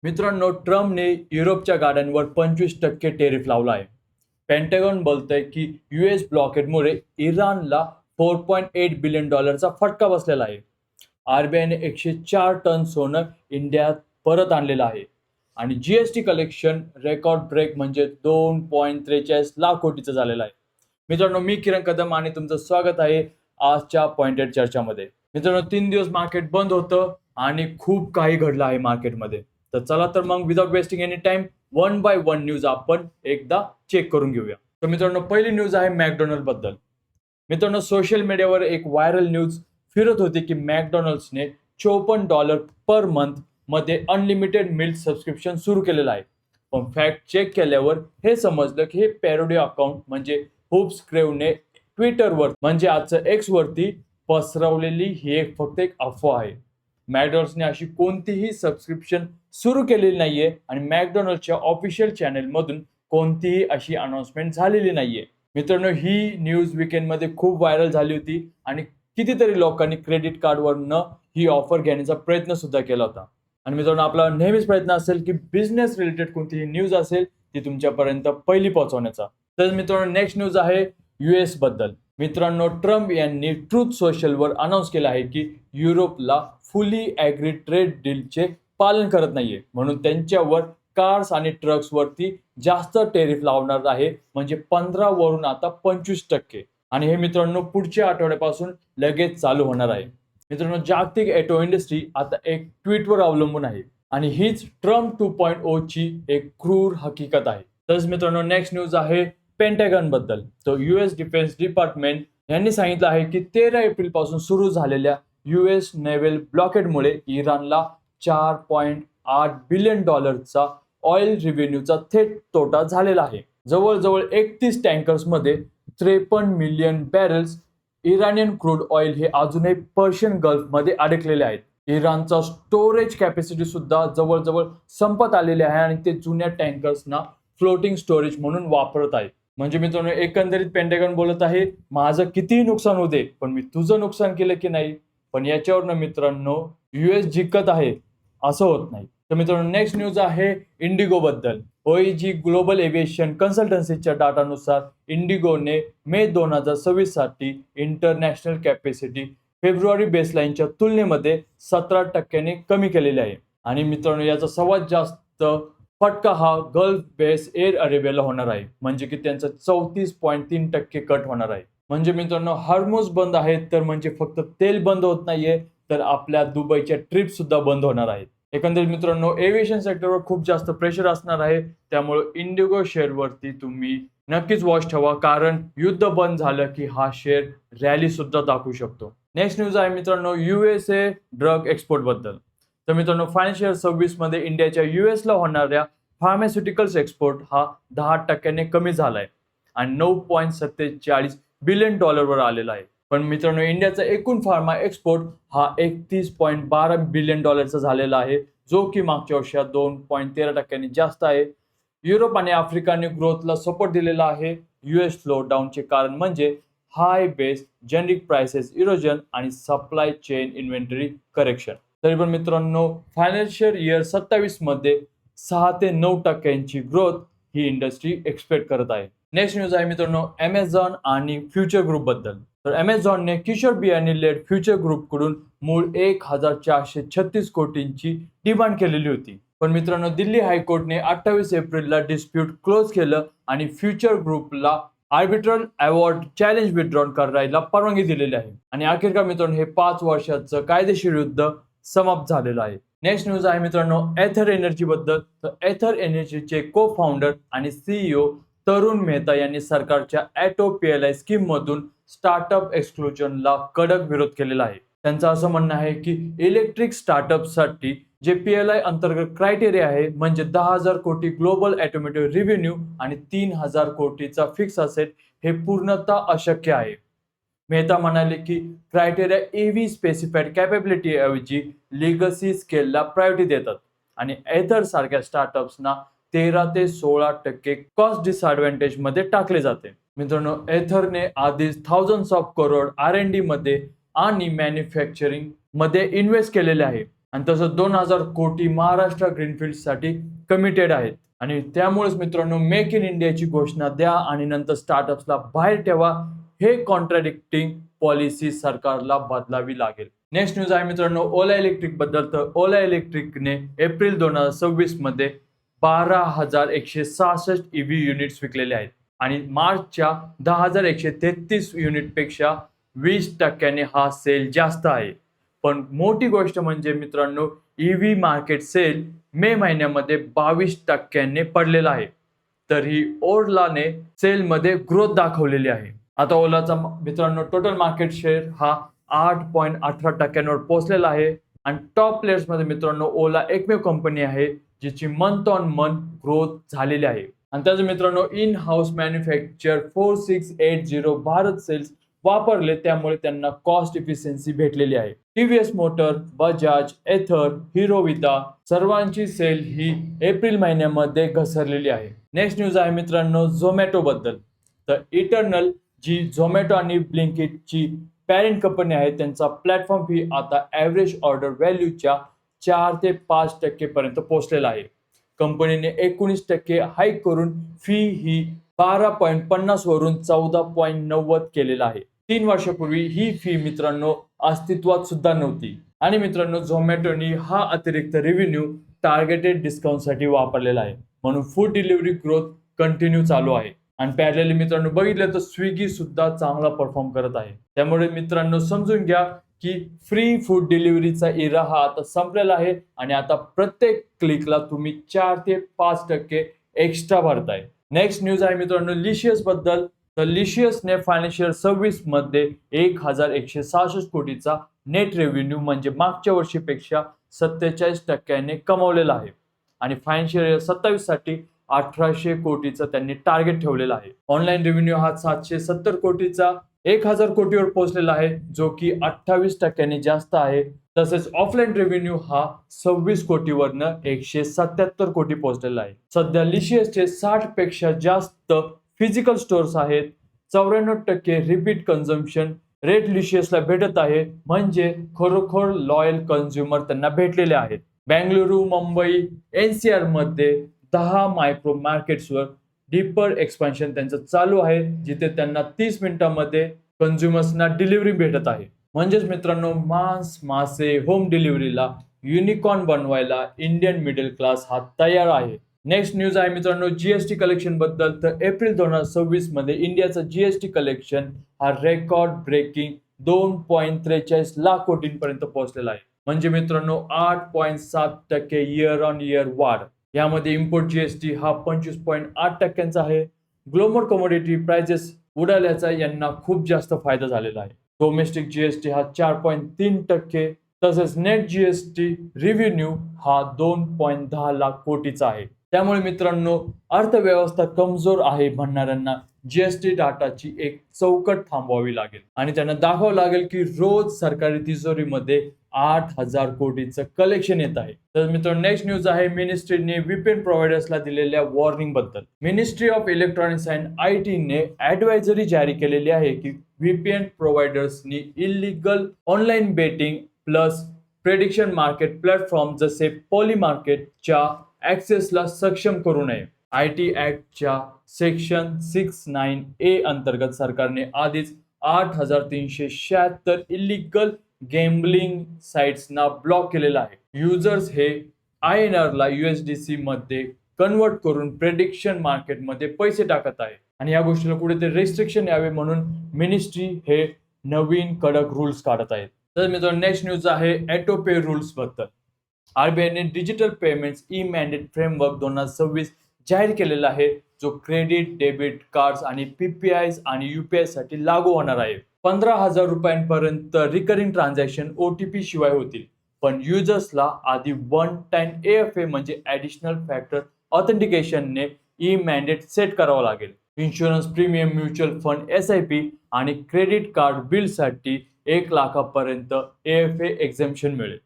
मित्रांनो, ट्रम्पने युरोपच्या गाड्यांवर 25% टेरिफ लावला आहे. पेंटागॉन बोलतंय की यूएस ब्लॉकेडमुळे इराणला $4.8 बिलियन फटका बसलेला आहे. आरबीआयने 104 टन सोनं इंडियात परत आणलेलं आहे आणि जीएसटी कलेक्शन रेकॉर्ड ब्रेक म्हणजे 2.43 लाख कोटीचं झालेलं आहे. मित्रांनो, मी किरण कदम आणि तुमचं स्वागत आहे आजच्या पॉइंटेड चर्चामध्ये. मित्रांनो, 3 दिवस मार्केट बंद होतं आणि खूप काही घडलं आहे मार्केटमध्ये. तर चला तर मग without wasting any time one by one news आपण एकदा चेक करून घेऊया. तर मित्रांनो, पहिली न्यूज आहे मॅकडोनल्ड बद्दल. मित्रांनो, सोशल मीडियावर एक व्हायरल न्यूज फिरत होती की मॅकडोनल्ड्सने $54 पर मंथ मध्ये अनलिमिटेड मिल्क सबस्क्रिप्शन सुरू केलेलं आहे. पण फॅक्ट चेक केल्यावर हे समजलं की हे पॅरोडी अकाउंट म्हणजे हुप्स क्रेवने ट्विटरवर म्हणजे आजचं एक्स वरती पसरवलेली ही फक्त एक अफवा आहे. मॅकडोनल्ड्सने अशी कोणतीही सबस्क्रिप्शन सुरू केलेली नाहीये आणि मॅकडोनल्ड्सच्या ऑफिशियल चॅनेलमधून कोणतीही अशी अनाउन्समेंट झालेली नाहीये. मित्रांनो, ही न्यूज वीकेंडमध्ये खूप व्हायरल झाली होती आणि कितीतरी लोकांनी क्रेडिट कार्डवरनं ही ऑफर घेण्याचा प्रयत्न सुद्धा केला होता. आणि मित्रांनो, आपला नेहमीच प्रयत्न असेल की बिझनेस रिलेटेड कोणतीही न्यूज असेल ती तुमच्यापर्यंत पहिली पोहोचवण्याचा. तर मित्रांनो, नेक्स्ट न्यूज आहे युएस बद्दल. मित्रांनो, ट्रम्प यांनी ट्रूथ सोशलवर अनाऊन्स केलं आहे की युरोपला फुली ॲग्री ट्रेड डीलचे पालन करत नाहीये, म्हणून त्यांच्यावर कार्स आणि ट्रक्स वरती जास्त टेरिफ लावणार आहे, म्हणजे 15 वरून आता 25%. आणि हे मित्रांनो पुढच्या आठवड्यापासून लगेच चालू होणार आहे. मित्रांनो, जागतिक ऑटो इंडस्ट्री आता एक ट्विटवर अवलंबून आहे आणि हीच ट्रम्प 2.0 ची एक क्रूर हकीकत आहे. तसंच मित्रांनो, नेक्स्ट न्यूज आहे पेंटागॉन बद्दल. तो युएस डिफेन्स डिपार्टमेंट यांनी सांगितलं आहे की 13 एप्रिल पासून सुरू झालेल्या युएस नेव्हल ब्लॉकेडमुळे इराणला $4.8 बिलियन ऑइल रेव्हेन्यूचा थेट तोटा झालेला आहे. जवळजवळ 31 टँकर्समध्ये 53 मिलियन बॅरल्स इराणियन क्रूड ऑइल हे अजूनही पर्शियन गल्फमध्ये अडकलेले आहेत. इराणचा स्टोरेज कॅपॅसिटी सुद्धा जवळजवळ संपत आलेले आहे आणि ते जुन्या टँकर्सना फ्लोटिंग स्टोरेज म्हणून वापरत आहे. म्हणजे मित्रांनो, एकंदरीत पेंटागॉन बोलत आहे, माझं कितीही नुकसान होऊ दे पण मी तुझं नुकसान केलं की नाही. पण याच्यावरनं मित्रांनो युएस जिंकत आहे असं होत नाही. तर मित्रांनो, नेक्स्ट न्यूज आहे इंडिगो बद्दल. ओईजी ग्लोबल एव्हिएशन कन्सल्टन्सीच्या डाटानुसार इंडिगोने मे 2026 साठी इंटरनॅशनल कॅपॅसिटी फेब्रुवारी बेसलाईनच्या तुलनेमध्ये 17% कमी केलेली आहे. आणि मित्रांनो, याचा सर्वात जास्त फटका हा गल्फ बेस एअर अरेबियाला होणार आहे, म्हणजे की त्यांचा 34.3% कट होणार आहे. म्हणजे मित्रांनो, हार्मोज बंद आहेत तर म्हणजे फक्त तेल बंद होत नाहीये, तर आपल्या दुबईच्या ट्रिप सुद्धा बंद होणार आहेत. एकंदरीत मित्रांनो, एव्हिएशन सेक्टरवर खूप जास्त प्रेशर असणार आहे, त्यामुळे इंडिगो शेअरवरती तुम्ही नक्कीच वॉच ठेवा, कारण युद्ध बंद झालं की हा शेअर रॅली सुद्धा दाखवू शकतो. नेक्स्ट न्यूज आहे मित्रांनो युएसए ड्रग एक्सपोर्ट बद्दल. तर मित्रांनो, फायनान्शियल सर्व्हिस मध्ये इंडियाच्या युएसला होणाऱ्या फार्मास्युटिकल्स एक्सपोर्ट हा 10% कमी झालाय आणि $9.47 बिलियन वर आलेला आहे. पण मित्रांनो, इंडियाचा एकूण फार्मा एक्सपोर्ट हा $31.12 बिलियन झालेला आहे, जो की मागच्या वर्षात 2.13% जास्त आहे. युरोप आणि आफ्रिकाने ग्रोथला सपोर्ट दिलेला आहे. युएस स्लो डाऊनचे कारण म्हणजे हाय बेस, जेनरिक प्राइसेस इरोजन आणि सप्लाय चेन इन्व्हेंटरी करेक्शन. तरी पण मित्रांनो, फायनान्शियल इयर 27 मध्ये 6 ते 9% ग्रोथ ही इंडस्ट्री एक्सपेक्ट करत आहे. नेक्स्ट न्यूज आहे मित्रांनो अमेझॉन आणि फ्युचर ग्रुप बद्दल. तर अमेझॉनने किशोर बियाणी लेड फ्युचर ग्रुपकडून मूळ 1436 कोटींची डिमांड केलेली होती. पण मित्रांनो, दिल्ली हायकोर्टने 28 एप्रिलला डिस्प्यूट क्लोज केलं आणि फ्युचर ग्रुपला आर्बिट्रल अवॉर्ड चॅलेंज विथड्रॉन करायला परवानगी दिलेली आहे. आणि अखेरकार मित्रांनो, हे 5 वर्षाचं कायदेशीर युद्ध समाप्त झालेलं आहे. नेक्स्ट न्यूज आहे मित्रांनो एथर एनर्जी बद्दल. तर एथर एनर्जीचे को फाउंडर आणि सीईओ तरुण मेहता यांनी सरकारच्या ॲटो पीएलआय स्कीम मधून स्टार्टअप एक्सक्लुजनला कडक विरोध केलेला आहे. त्यांचं असं म्हणणं आहे की इलेक्ट्रिक स्टार्टअपसाठी जे पीएलआय अंतर्गत क्रायटेरिया आहे, म्हणजे 10,000 कोटी ग्लोबल ऑटोमोटिव्ह रेव्हेन्यू आणि 3,000 कोटीचा फिक्स असेट, हे पूर्णतः अशक्य आहे. मेहता म्हणाले की क्रायटेरिया एव्ही स्पेसिफाईड कॅपेबिलिटी ऐवजी लिगसी स्केलला प्रायोरिटी देतात आणि एथर सारख्या स्टार्टअप्सना 13 ते 16% कॉस्ट डिसएडव्हान्टेज मध्ये टाकले जाते. मित्रांनो, एथरने आधीच thousands ऑफ करोड R&D मध्ये आणि मॅन्युफॅक्चरिंग मध्ये इन्व्हेस्ट केलेले आहे आणि तसंच 2,000 कोटी महाराष्ट्र ग्रीनफील्डसाठी कमिटेड आहेत. आणि त्यामुळेच मित्रांनो मेक इन इंडियाची घोषणा द्या आणि नंतर स्टार्टअप्सला बाहेर ठेवा, हे कॉन्ट्राडिक्टिंग पॉलिसी सरकारला बदलावी लागेल. नेक्स्ट न्यूज आहे मित्रांनो ओला इलेक्ट्रिक बद्दल. तर ओला इलेक्ट्रिकने एप्रिल 2026 मध्ये 12,166 ईव्ही युनिट्स विकलेले आहेत आणि मार्चच्या 10,133 युनिट पेक्षा 20% हा सेल जास्त आहे. पण मोठी गोष्ट म्हणजे मित्रांनो ईव्ही मार्केट सेल मे महिन्यामध्ये 22% पडलेला आहे. तरी ओलाने सेलमध्ये ग्रोथ दाखवलेली आहे. आता ओलाचा मित्रांनो टोटल मार्केट शेअर हा 8.18% पोहोचलेला आहे आणि टॉप प्लेयर्स मध्ये मित्रांनो ओला एकमेव कंपनी आहे जिची मंथ ऑन मंथ ग्रोथ झालेली आहे. आणि त्याचं मित्रांनो in house manufacture 4680 Bharat cells वापरले, त्यामुळे त्यांना कॉस्ट इफिशियन्सी भेटलेली आहे. टीव्हीएस मोटर, बजाज, एथर, हिरो विटा सर्वांची सेल ही एप्रिल महिन्यामध्ये घसरलेली आहे. नेक्स्ट न्यूज आहे मित्रांनो झोमॅटो बद्दल. तर इटर्नल जी झोमॅटो आणि ब्लिंकिटची पॅरेंट कंपनी आहे त्यांचा प्लॅटफॉर्म फी आता ॲव्हरेज ऑर्डर व्हॅल्यूच्या 4 ते 5% पर्यंत पोहोचलेला आहे. कंपनीने 19% हाईक करून फी ही 12.50 वरून 14.90 केलेला आहे. 3 वर्षापूर्वी ही फी मित्रांनो अस्तित्वात सुद्धा नव्हती. आणि मित्रांनो झोमॅटोनी हा अतिरिक्त रेव्हेन्यू टार्गेटेड डिस्काउंटसाठी वापरलेला आहे, म्हणून फूड डिलिव्हरी ग्रोथ कंटिन्यू चालू आहे. आणि पॅरलली मित्रांनो बघितलं तर स्विगी सुद्धा चांगला परफॉर्म करत आहे. त्यामुळे मित्रांनो समजून घ्या की फ्री फूड डिलिव्हरीचा इरा हा आता संपलेला आहे आणि आता प्रत्येक क्लिकला तुम्ही 4 ते 5% एक्स्ट्रा भरताय. नेक्स्ट न्यूज आहे मित्रांनो लिशियस बद्दल. तर लिशियसने फायनान्शियल सर्व्हिस मध्ये 1,166 कोटीचा नेट रेव्हेन्यू म्हणजे मागच्या वर्षीपेक्षा 47% कमावलेला आहे. आणि फायनान्शियल इयर 27 साठी 1,800 कोटीचा त्यांनी टार्गेट ठेवलेला आहे. ऑनलाईन रेव्हेन्यू हा 770 कोटीचा 1,000 कोटीवर पोहोचलेला आहे, जो की 28% जास्त आहे. तसेच ऑफलाईन रेव्हेन्यू हा 26 कोटीवरनं 177 कोटी पोहोचलेला आहे. सध्या लिशियसचे 60 पेक्षा जास्त फिजिकल स्टोअर्स आहेत. 94% रिपीट कन्झम्पशन रेट लिशियसला भेटत आहे, म्हणजे खरोखर लॉयल कन्झ्युमर त्यांना भेटलेले आहेत. बेंगळुरू, मुंबई, NCR मध्ये 10 मायक्रो मार्केट्सवर डीपर एक्सपान्शन त्यांचं चालू आहे, जिथे त्यांना 30 मिनिटांमध्ये कन्झ्युमर्सना डिलिव्हरी भेटत आहे. म्हणजेच मित्रांनो मांस मासे होम डिलिव्हरीला युनिकॉर्न बनवायला इंडियन मिडल क्लास हा तयार आहे. नेक्स्ट न्यूज आहे मित्रांनो जीएसटी कलेक्शन बद्दल. तर एप्रिल 2026 मध्ये इंडियाचा जीएसटी कलेक्शन हा रेकॉर्ड ब्रेकिंग 2.43 लाख कोटींपर्यंत पोहोचलेला आहे, म्हणजे मित्रांनो 8.7% इयर ऑन इयर वाढ. यामध्ये इम्पोर्ट जीएसटी हा 25.8% आहे. ग्लोबल कमोडिटी प्राइसेस उडाल्याचा यांना खूप जास्त फायदा झालेला आहे. डोमेस्टिक जीएसटी हा 4.3%, तसेच नेट जीएसटी रेव्हेन्यू हा 2.10 लाख कोटीचा आहे. त्यामुळे मित्रांनो अर्थव्यवस्था कमजोर आहे म्हणणाऱ्यांना जीएसटी डाटाची एक चौकट थांबवावी लागेल आणि त्यांना दाखवावं लागेल की रोज सरकारी तिजोरीमध्ये 8,000 कोटीचं कलेक्शन येत आहे. तर मित्रांनो नेक्स्ट न्यूज आहे मिनिस्ट्रीने व्हीपीएन प्रोव्हायडर्सला दिलेल्या वॉर्निंग बद्दल. Ministry of electronics and IT ने ऍडवायझरी जारी केलेली आहे की व्हीपीएन प्रोव्हायडर्सनी illegal online betting plus prediction market platform जसे पॉलीमार्केटच्या ऍक्सेसला सक्षम करू नये. IT ऍक्टच्या सेक्शन 69A अंतर्गत सरकारने आधीच 8,376 इलिगल गॅम्बलिंग साइट्सना ब्लॉक केलेला आहे. युजर्स हे INR ला USDC मध्ये कन्वर्ट करून प्रेडिक्शन मार्केटमध्ये पैसे टाकत आहे आणि या गोष्टीला कुठेतरी रेस्ट्रिक्शन यावे म्हणून मिनिस्ट्री हे नवीन कडक रूल्स काढत आहेत. तर मित्रांनो नेक्स्ट न्यूज आहे ऑटोपे रूल्स बद्दल. RBIने डिजिटल पेमेंट्स ई-मॅन्डेट फ्रेमवर्क 2026 जाहीर केलेला आहे, जो क्रेडिट, डेबिट कार्ड्स आणि PPIs आणि UPI साठी लागू होणार आहे. 15,000 रुपयांपर्यंत रिकरिंग ट्रान्झॅक्शन OTP शिवाय होतील, पण युजर्सला आधी वन टाइम AFA म्हणजे ॲडिशनल फॅक्टर ऑथेंटिकेशनने ई-मॅन्डेट सेट करावं लागेल. Insurance premium, mutual fund, SIP आणि क्रेडिट कार्ड बिलसाठी 1 लाखापर्यंत AFA एक्झेम्पशन मिळेल.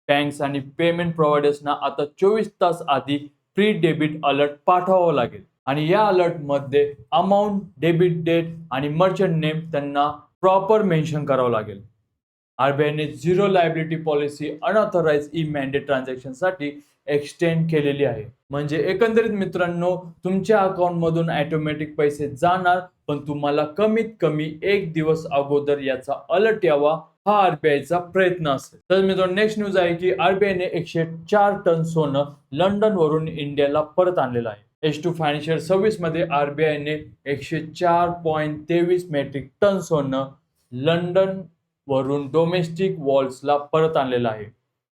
बँक्स आणि पेमेंट प्रोव्हायडर्सना आता 24 तास आधी प्री डेबिट अलर्ट पाठवावं लागेल आणि या अलर्टमध्ये अमाऊंट, डेबिट डेट आणि मर्चंट नेम त्यांना प्रॉपर मेन्शन करावं लागेल. आरबीआयने zero liability policy unauthorise E mandate ट्रान्झॅक्शनसाठी एक्सटेंड केलेली आहे. म्हणजे एकंदरीत मित्रांनो, तुमच्या अकाउंट मधून ऑटोमॅटिक पैसे जाणार, पण तुम्हाला कमीत कमी 1 दिवस अगोदर याचा अलर्ट यावा, हा आरबीआयचा प्रयत्न असेल. तर मित्रांनो, नेक्स्ट न्यूज आहे की आरबीआयने 104 टन सोनं लंडन वरून इंडियाला परत आणलेलं आहे. H2 फायनान्शियल सर्व्हिस मध्ये आरबीआयने 104.23 मेट्रिक टन सोनं लंडन वरून डोमेस्टिक वॉल्सला परत आणलेलं आहे.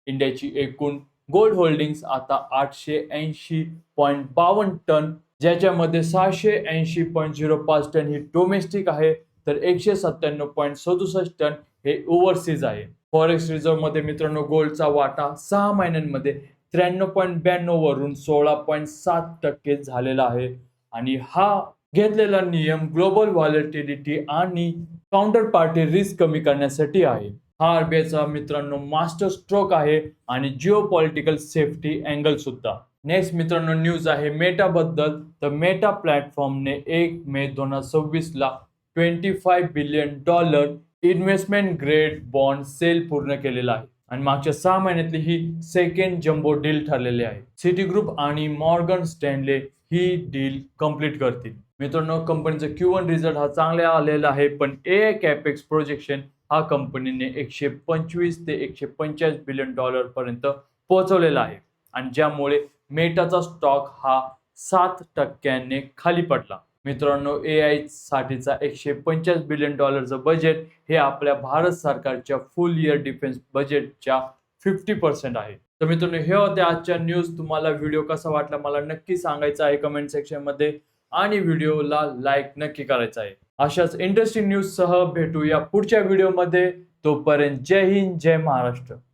इंडियाची एकूण गोल्ड होल्डिंग्स आता 880.52 टन, ज्याच्यामध्ये 680.05 टन ही डोमेस्टिक आहे, तर 197.67 टन हे ओव्हरसीज आहे. फॉरेक्स रिझर्व्ह मध्ये मित्रांनो, गोल्डचा वाटा 6 महिन्यांमध्ये 93.92 वरून 16.7% झालेला आहे. आणि हा घेतलेला नियम ग्लोबल व्हॉलेटिलिटी आणि काउंटर पार्टी रिस्क कमी करण्यासाठी आहे. हा आरबीआयचा मित्रांनो मास्टर स्ट्रोक आहे आणि जिओ पॉलिटिकल सेफ्टी अँगल सुद्धा. नेक्स्ट मित्रांनो न्यूज आहे मेटा बद्दल. तर मेटा प्लॅटफॉर्मने 1 मे 2026 ला $25 billion investment grade bond sale पूर्ण केलेला आहे आणि मागच्या 6 महिन्यातली ही सेकंड जम्बो डील ठरलेली आहे. सिटी ग्रुप आणि मॉर्गन स्टॅनले ही डील कंप्लीट करतील. मित्रांनो, कंपनीचा Q1 रिझल्ट हा चांगला आलेला आहे, पण AI कॅपेक्स प्रोजेक्शन हा कंपनीने 125 ते 145 बिलियन डॉलर पर्यंत पोहोचवलेला आहे आणि ज्यामुळे मेटाचा स्टॉक हा 7% खाली पडला. मित्रांनो, AI साठीचा 145 बिलियन डॉलरचं बजेट हे आपल्या भारत सरकारच्या फुल इयर डिफेन्स बजेटच्या 50% आहे. तर मित्रांनो, हे होते आजच्या न्यूज. तुम्हाला व्हिडिओ कसा वाटला मला नक्की सांगायचं आहे कमेंट सेक्शन मध्ये आणि व्हिडिओला लाईक नक्की करायचा आहे. अशाच इंटरेस्टिंग न्यूज सह भेटूया पुढच्या व्हिडिओमध्ये. तोपर्यंत जय हिंद, जय महाराष्ट्र.